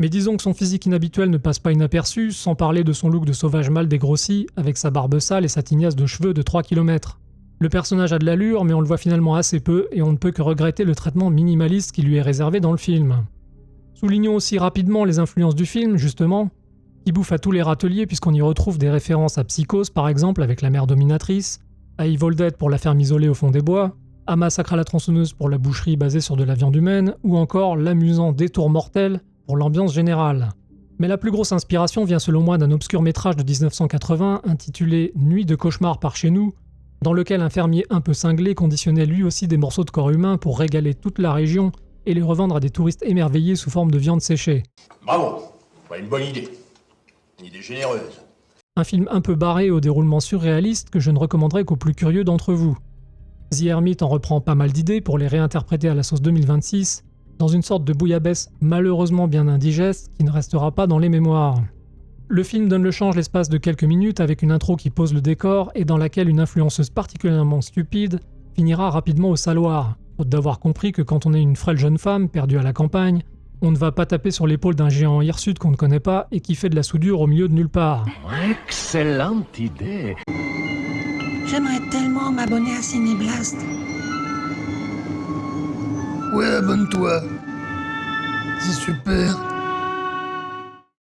Mais disons que son physique inhabituel ne passe pas inaperçu, sans parler de son look de sauvage mal dégrossi, avec sa barbe sale et sa tignasse de cheveux de 3 km. Le personnage a de l'allure, mais on le voit finalement assez peu, et on ne peut que regretter le traitement minimaliste qui lui est réservé dans le film. Soulignons aussi rapidement les influences du film, justement, qui bouffe à tous les râteliers puisqu'on y retrouve des références à Psychose par exemple avec la mère dominatrice, à Evil Dead pour la ferme isolée au fond des bois, à Massacre à la tronçonneuse pour la boucherie basée sur de la viande humaine, ou encore l'amusant Détour mortel pour l'ambiance générale. Mais la plus grosse inspiration vient selon moi d'un obscur métrage de 1980 intitulé Nuit de cauchemar par chez nous, dans lequel un fermier un peu cinglé conditionnait lui aussi des morceaux de corps humain pour régaler toute la région et les revendre à des touristes émerveillés sous forme de viande séchée. Bravo, une bonne idée. Une idée généreuse. Un film un peu barré au déroulement surréaliste que je ne recommanderais qu'aux plus curieux d'entre vous. The Hermit en reprend pas mal d'idées pour les réinterpréter à la sauce 2026, dans une sorte de bouillabaisse malheureusement bien indigeste qui ne restera pas dans les mémoires. Le film donne le change l'espace de quelques minutes avec une intro qui pose le décor et dans laquelle une influenceuse particulièrement stupide finira rapidement au saloir, faute d'avoir compris que quand on est une frêle jeune femme perdue à la campagne, on ne va pas taper sur l'épaule d'un géant hirsute qu'on ne connaît pas et qui fait de la soudure au milieu de nulle part. Excellente idée. J'aimerais tellement m'abonner à Cinéblast. Ouais, abonne-toi. C'est super.